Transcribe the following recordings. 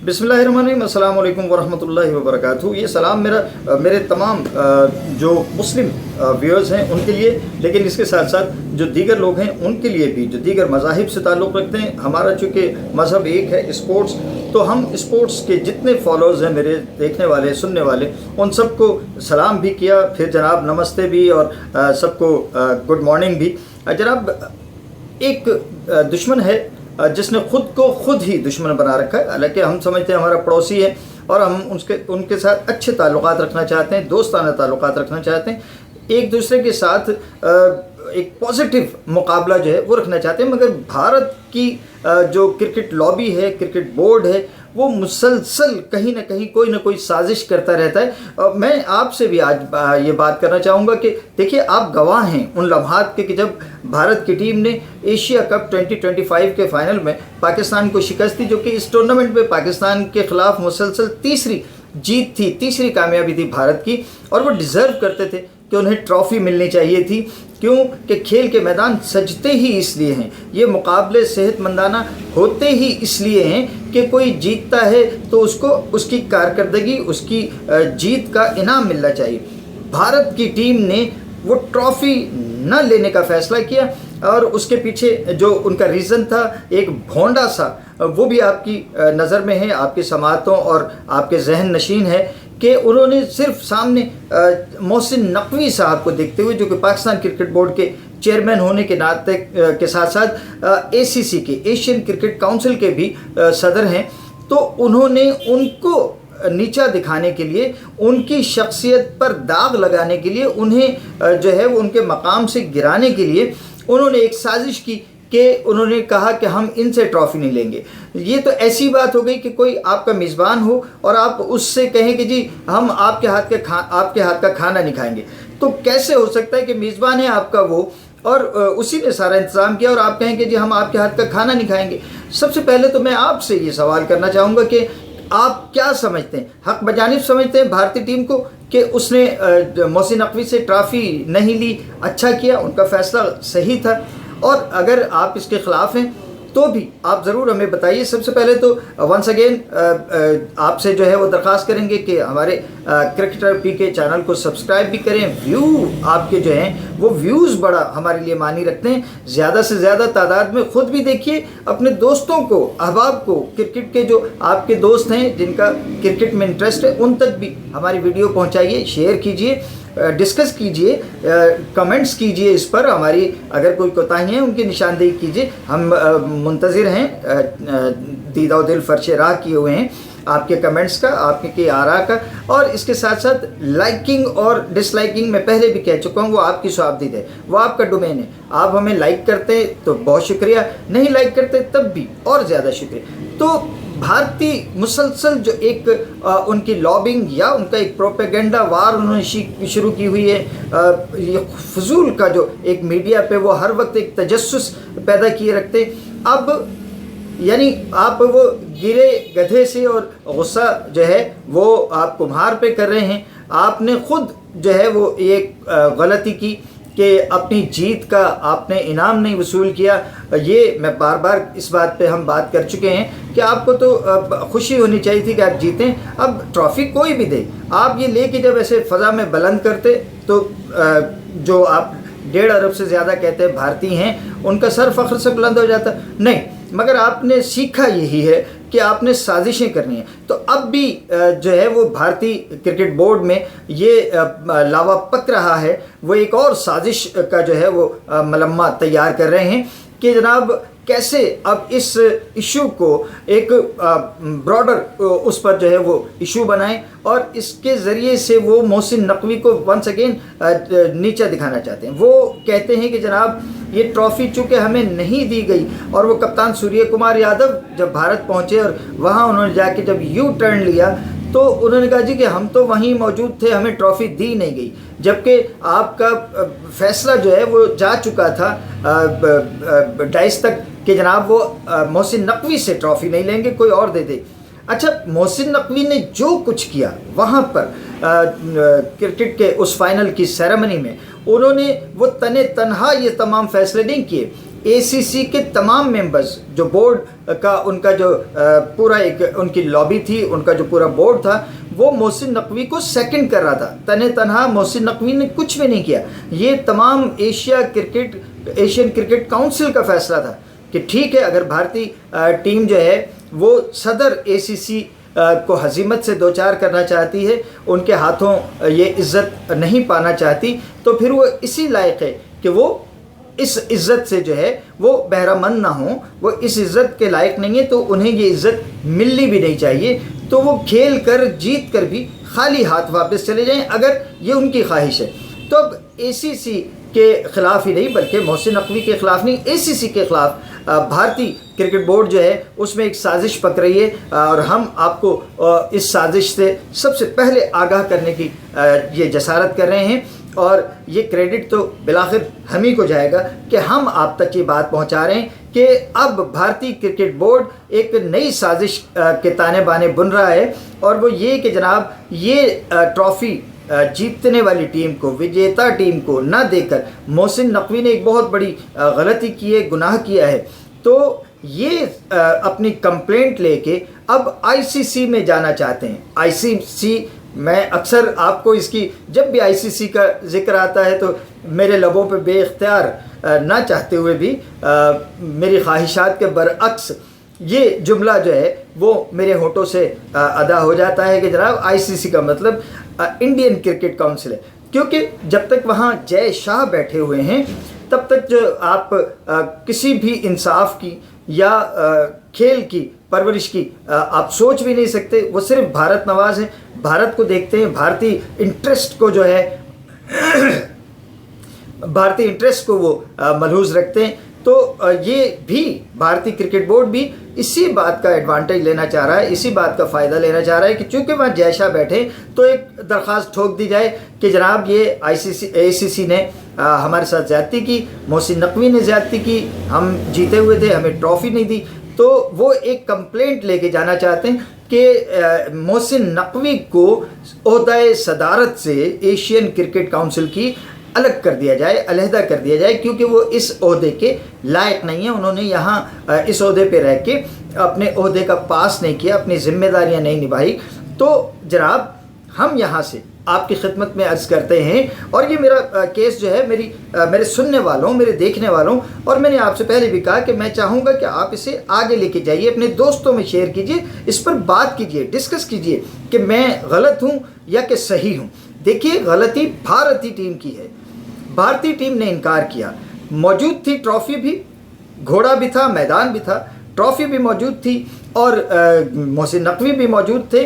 बिस्मिल्लाहिर्रहमानिर्रहीम, अस्सलाम वालेकुम वरहमतुल्लाहि वबरकातुहू। ये सलाम मेरे तमाम जो मुस्लिम व्यूअर्स हैं उनके लिए, लेकिन इसके साथ साथ जो दीगर लोग हैं उनके लिए भी, जो दीगर मज़ाहिब से ताल्लुक़ रखते हैं। हमारा चूँकि मज़हब एक है स्पोर्ट्स, तो हम स्पोर्ट्स के जितने फॉलोअर्स हैं, मेरे देखने वाले सुनने वाले, उन सबको सलाम भी किया, फिर जनाब नमस्ते भी, और सबको गुड मॉर्निंग भी। जनाब एक दुश्मन है जिसने ख़ुद को खुद ही दुश्मन बना रखा है। हालांकि हम समझते हैं हमारा पड़ोसी है और हम उनके साथ अच्छे ताल्लुकात रखना चाहते हैं, दोस्ताना ताल्लुकात रखना चाहते हैं, एक दूसरे के साथ एक पॉजिटिव मुकाबला जो है वो रखना चाहते हैं। मगर भारत की जो क्रिकेट लॉबी है, क्रिकेट बोर्ड है, वो मुसलसल कहीं ना कहीं कोई ना कोई साजिश करता रहता है। मैं आपसे भी आज ये बात करना चाहूँगा कि देखिए, आप गवाह हैं उन लम्हात के कि जब भारत की टीम ने एशिया कप 2025 के फाइनल में पाकिस्तान को शिकस्त दी, जो कि इस टूर्नामेंट में पाकिस्तान के ख़िलाफ़ मुसलसल तीसरी जीत थी, तीसरी कामयाबी थी भारत की, और वो डिज़र्व करते थे कि उन्हें ट्रॉफ़ी मिलनी चाहिए थी। क्यों कि खेल के मैदान सजते ही इसलिए हैं, ये मुकाबले सेहतमंदाना होते ही इसलिए हैं कि कोई जीतता है तो उसको उसकी कारकर्दगी, उसकी जीत का इनाम मिलना चाहिए। भारत की टीम ने वो ट्रॉफ़ी न लेने का फ़ैसला किया, और उसके पीछे जो उनका रीज़न था एक भोंडा सा, वो भी आपकी नज़र में है, आपके समातों और आपके जहन नशीन है कि उन्होंने सिर्फ सामने मोहसिन नकवी साहब को देखते हुए, जो कि पाकिस्तान क्रिकेट बोर्ड के चेयरमैन होने के नाते के साथ साथ ACC के, एशियन क्रिकेट काउंसिल के भी सदर हैं, तो उन्होंने उनको नीचा दिखाने के लिए, उनकी शख्सियत पर दाग लगाने के लिए, उन्हें जो है वो उनके मकाम से गिराने के लिए उन्होंने एक साजिश की कि उन्होंने कहा कि हम इनसे ट्रॉफ़ी नहीं लेंगे। ये तो ऐसी बात हो गई कि कोई आपका मेज़बान हो और आप उससे कहें कि जी हम आपके हाथ का खाना नहीं खाएंगे, तो कैसे हो सकता है कि मेज़बान है आपका वो, और उसी ने सारा इंतज़ाम किया, और आप कहें कि जी हम आपके हाथ का खाना नहीं खाएंगे। सबसे पहले तो मैं आपसे ये सवाल करना चाहूँगा कि आप क्या समझते हैं, हक़ बजानिब समझते हैं भारतीय टीम को कि उसने मोहसिन नकवी से ट्रॉफ़ी नहीं ली? अच्छा किया, उनका फ़ैसला सही था। और अगर आप इसके ख़िलाफ़ हैं तो भी आप ज़रूर हमें बताइए। सबसे पहले तो वंस अगेन आपसे जो है वो दरख्वास्त करेंगे कि हमारे क्रिकेटर PK चैनल को सब्सक्राइब भी करें। व्यू आपके जो हैं वो व्यूज़ बड़ा हमारे लिए मानी रखते हैं, ज़्यादा से ज़्यादा तादाद में ख़ुद भी देखिए, अपने दोस्तों को, अहबाब को, क्रिकेट के जो आपके दोस्त हैं जिनका क्रिकेट में इंटरेस्ट है, उन तक भी हमारी वीडियो पहुँचाइए, शेयर कीजिए, डिस्कस कीजिए, कमेंट्स कीजिए इस पर। हमारी अगर कोई कोताही है उनकी निशानदेही कीजिए। हम मुंतज़िर हैं, दीदा दिल फर्श राह किए हुए हैं आपके कमेंट्स का, आपके आरा का। और इसके साथ साथ लाइकिंग और डिसलाइकिंग मैं पहले भी कह चुका हूँ, वो आपकी स्वाबदीद है, वो आपका डोमेन है। आप हमें लाइक करते तो बहुत शुक्रिया, नहीं लाइक करते तब भी और ज़्यादा शुक्रिया। तो भारतीय मुसलसल जो एक उनकी लॉबिंग या उनका एक प्रोपेगेंडा वार उन्होंने शुरू की हुई है, ये फजूल का जो एक मीडिया पे वो हर वक्त एक तजस्सुस पैदा किए रखते। अब यानी आप वो गिरे गधे से और गुस्सा जो है वो आप कुम्हार पे कर रहे हैं। आपने ख़ुद जो है वो एक गलती की कि अपनी जीत का आपने इनाम नहीं वसूल किया। ये मैं बार बार इस बात पे हम बात कर चुके हैं कि आपको तो खुशी होनी चाहिए थी कि आप जीतें। अब ट्रॉफ़ी कोई भी दे, आप ये लेके जब ऐसे फ़ज़ा में बुलंद करते तो जो आप 1.5 अरब से ज़्यादा कहते हैं भारतीय हैं, उनका सर फ़ख्र से बुलंद हो जाता नहीं। मगर आपने सीखा यही है कि आपने साजिशें करनी है। तो अब भी जो है वो भारतीय क्रिकेट बोर्ड में ये लावा पक रहा है, वो एक और साजिश का जो है वो मलम्मा तैयार कर रहे हैं कि जनाब कैसे अब इस इशू को एक ब्रॉडर उस पर जो है वो इशू बनाएं, और इसके ज़रिए से वो मोहसिन नकवी को वंस अगेन नीचा दिखाना चाहते हैं। वो कहते हैं कि जनाब ये ट्रॉफ़ी चूँकि हमें नहीं दी गई, और वो कप्तान सूर्य कुमार यादव जब भारत पहुँचे और वहाँ उन्होंने जाके जब यू टर्न लिया तो उन्होंने कहा जी कि हम तो वहीं मौजूद थे, हमें ट्रॉफ़ी दी नहीं गई, जबकि आपका फ़ैसला जो है वो जा चुका था डाइस तक कि जनाब वो मोहसिन नकवी से ट्रॉफ़ी नहीं लेंगे, कोई और दे दे। अच्छा, मोहसिन नकवी ने जो कुछ किया वहाँ पर क्रिकेट के उस फाइनल की सेरेमनी में, उन्होंने वो तने तनहा ये तमाम फ़ैसले नहीं किए। ACC کے تمام ممبرز جو بورڈ کا ان کا جو پورا ایک ان کی لابی تھی، ان کا جو پورا بورڈ تھا، وہ محسن نقوی کو سیکنڈ کر رہا تھا۔ تنہا محسن نقوی نے کچھ بھی نہیں کیا، یہ تمام ایشین کرکٹ کاؤنسل کا فیصلہ تھا کہ ٹھیک ہے، اگر بھارتی ٹیم جو ہے وہ صدر ACC کو ہزیمت سے دوچار کرنا چاہتی ہے، ان کے ہاتھوں یہ عزت نہیں پانا چاہتی، تو پھر وہ اسی لائق ہے کہ وہ اس عزت سے جو ہے وہ بہرہ مند نہ ہوں، وہ اس عزت کے لائق نہیں ہے، تو انہیں یہ عزت ملنی بھی نہیں چاہیے، تو وہ کھیل کر جیت کر بھی خالی ہاتھ واپس چلے جائیں اگر یہ ان کی خواہش ہے۔ تو اب ACC کے خلاف ہی نہیں بلکہ محسن نقوی کے خلاف نہیں، ACC کے خلاف بھارتی کرکٹ بورڈ جو ہے اس میں ایک سازش پک رہی ہے، اور ہم آپ کو اس سازش سے سب سے پہلے آگاہ کرنے کی یہ جسارت کر رہے ہیں، اور یہ کریڈٹ تو بالآخر ہم ہی کو جائے گا کہ ہم آپ تک یہ بات پہنچا رہے ہیں کہ اب بھارتی کرکٹ بورڈ ایک نئی سازش کے تانے بانے بن رہا ہے، اور وہ یہ کہ جناب یہ ٹرافی جیتنے والی ٹیم کو، وجیتا ٹیم کو نہ دے کر محسن نقوی نے ایک بہت بڑی غلطی کی ہے، گناہ کیا ہے، تو یہ اپنی کمپلینٹ لے کے اب ICC میں جانا چاہتے ہیں۔ ICC میں اکثر آپ کو اس کی جب بھی ICC کا ذکر آتا ہے تو میرے لبوں پہ بے اختیار نہ چاہتے ہوئے بھی میری خواہشات کے برعکس یہ جملہ جو ہے وہ میرے ہونٹوں سے ادا ہو جاتا ہے کہ جناب ICC کا مطلب انڈین کرکٹ کاؤنسل ہے، کیونکہ جب تک وہاں جے شاہ بیٹھے ہوئے ہیں تب تک جو آپ کسی بھی انصاف کی یا کھیل کی پرورش کی آپ سوچ بھی نہیں سکتے۔ وہ صرف بھارت نواز ہیں، بھارت کو دیکھتے ہیں، بھارتی انٹرسٹ کو جو ہے بھارتی انٹرسٹ کو وہ ملحوظ رکھتے ہیں، تو یہ بھی بھارتی کرکٹ بورڈ بھی اسی بات کا ایڈوانٹیج لینا چاہ رہا ہے، اسی بات کا فائدہ لینا چاہ رہا ہے کہ چونکہ وہاں جے شاہ بیٹھے تو ایک درخواست ٹھوک دی جائے کہ جناب یہ ACC نے ہمارے ساتھ زیادتی کی، محسن نقوی نے زیادتی کی، ہم جیتے ہوئے تھے، ہمیں ٹرافی نہیں دی، تو وہ ایک کمپلینٹ لے کے جانا چاہتے ہیں کہ محسن نقوی کو عہدہ صدارت سے ایشین کرکٹ کاؤنسل کی الگ کر دیا جائے، علیحدہ کر دیا جائے، کیونکہ وہ اس عہدے کے لائق نہیں ہیں۔ انہوں نے یہاں اس عہدے پہ رہ کے اپنے عہدے کا پاس نہیں کیا، اپنی ذمہ داریاں نہیں نبھائی۔ تو جناب ہم یہاں سے آپ کی خدمت میں عرض کرتے ہیں، اور یہ میرا کیس جو ہے میرے سننے والوں، میرے دیکھنے والوں، اور میں نے آپ سے پہلے بھی کہا کہ میں چاہوں گا کہ آپ اسے آگے لے کے جائیے، اپنے دوستوں میں شیئر کیجیے، اس پر بات کیجیے، ڈسکس کیجیے کہ میں غلط ہوں یا کہ صحیح ہوں۔ دیکھیے غلطی بھارتی ٹیم کی ہے، بھارتی ٹیم نے انکار کیا، موجود تھی ٹرافی بھی، گھوڑا بھی تھا، میدان بھی تھا، ٹرافی بھی موجود تھی، اور محسن نقوی بھی موجود تھے۔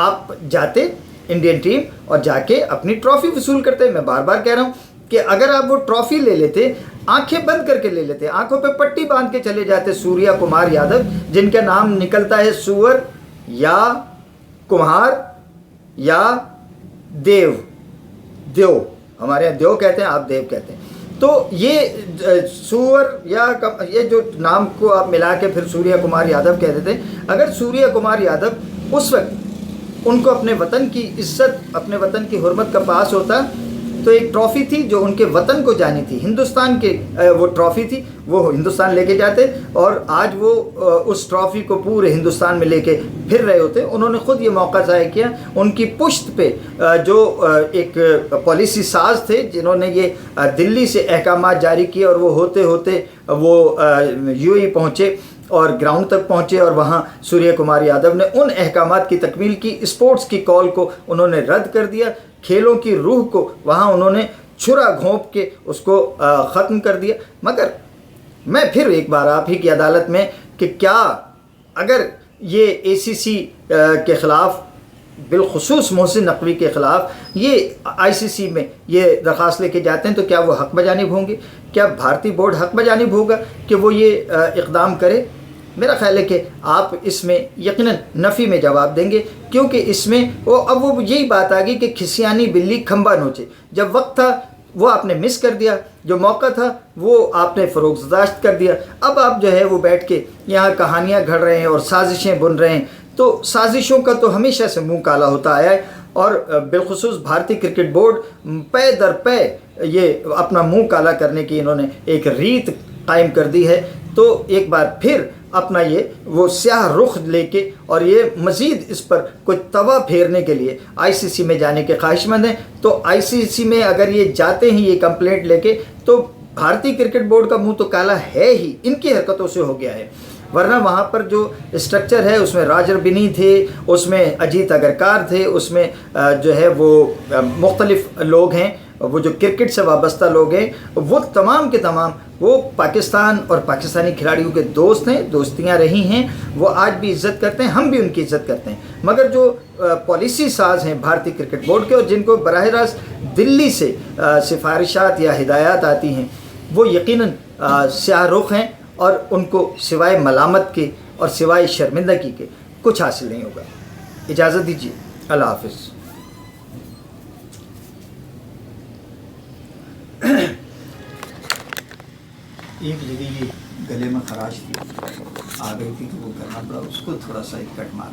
آپ جاتے انڈین ٹیم اور جا کے اپنی ٹرافی وصول کرتے۔ میں بار بار کہہ رہا ہوں کہ اگر آپ وہ ٹرافی لے لیتے، آنکھیں بند کر کے لے لیتے، آنکھوں پہ پٹی باندھ کے چلے جاتے سوریہ کمار یادو، جن کا نام نکلتا ہے سور یا کمہار یا دیو، ہمارے یہاں دیو کہتے ہیں، آپ دیو کہتے ہیں، تو یہ سور یا یہ جو نام کو آپ ملا کے پھر سوریہ کمار یادو کہتے تھے۔ اگر سوریہ کمار یادو اس وقت ان کو اپنے وطن کی عزت، اپنے وطن کی حرمت کا پاس ہوتا، تو ایک ٹرافی تھی جو ان کے وطن کو جانی تھی، ہندوستان کے وہ ٹرافی تھی، وہ ہندوستان لے کے جاتے، اور آج وہ اس ٹرافی کو پورے ہندوستان میں لے کے پھر رہے ہوتے۔ انہوں نے خود یہ موقع ضائع کیا، ان کی پشت پہ جو ایک پالیسی ساز تھے جنہوں نے یہ دلی سے احکامات جاری کیے، اور وہ ہوتے ہوتے وہ UAE پہنچے اور گراؤنڈ تک پہنچے، اور وہاں سوریہ کمار یادو نے ان احکامات کی تکمیل کی، اسپورٹس کی کال کو انہوں نے رد کر دیا، کھیلوں کی روح کو وہاں انہوں نے چھرا گھونپ کے اس کو ختم کر دیا۔ مگر میں پھر ایک بار آپ ہی کی عدالت میں کہ کیا اگر یہ ACC کے خلاف، بالخصوص محسن نقوی کے خلاف یہ ICC میں یہ درخواست لے کے جاتے ہیں، تو کیا وہ حق بجانب ہوں گے؟ کیا بھارتی بورڈ حق بجانب ہوگا کہ وہ یہ اقدام کرے؟ میرا خیال ہے کہ آپ اس میں یقیناً نفی میں جواب دیں گے، کیونکہ اس میں اب وہ یہی بات آ گئی کہ کھسیانی بلی کھمبا نوچے۔ جب وقت تھا وہ آپ نے مس کر دیا، جو موقع تھا وہ آپ نے فروغزداشت کر دیا، اب آپ جو ہے وہ بیٹھ کے یہاں کہانیاں گھڑ رہے ہیں اور سازشیں بن رہے ہیں۔ تو سازشوں کا تو ہمیشہ سے منہ کالا ہوتا آیا ہے، اور بالخصوص بھارتی کرکٹ بورڈ پے در پے یہ اپنا منہ کالا کرنے کی انہوں نے ایک ریت कायम कर दी है, तो एक बार फिर अपना ये वो स्याह रुख लेके और ये मज़ीद इस पर कोई तवा फेरने के लिए आईसीसी में जाने के ख्वाहिशमंद हैं। तो आईसीसी में अगर ये जाते हैं ये कंप्लेंट लेके, तो भारतीय क्रिकेट बोर्ड का मुंह तो काला है ही, इनकी हरकतों से हो गया है। वरना वहाँ पर जो स्ट्रक्चर है उसमें राजर बिनी थे, उसमें अजीत अगरकार थे, उसमें जो है वो मुख्तलिफ लोग हैं, वो जो क्रिकेट से वाबस्ता लोग हैं, वो तमाम के तमाम वो पाकिस्तान और पाकिस्तानी खिलाड़ियों के दोस्त हैं, दोस्तियां रही हैं, वो आज भी इज़्ज़त करते हैं, हम भी उनकी इज़्ज़त करते हैं। मगर जो पॉलिसी साज हैं भारतीय क्रिकेट बोर्ड के और जिनको बराह रास्त दिल्ली से सिफारिशात या हिदायत आती हैं, वो यकीनन स्याह रुख हैं और उनको सिवाय मलामत के और सिवाय शर्मिंदगी के कुछ हासिल नहीं होगा। इजाज़त दीजिए, अल्लाह हाफ़िज़। एक जगह ये गले में खराश थी, आ गई थी, तो वो करना पड़ा, उसको थोड़ा सा एक कट मारना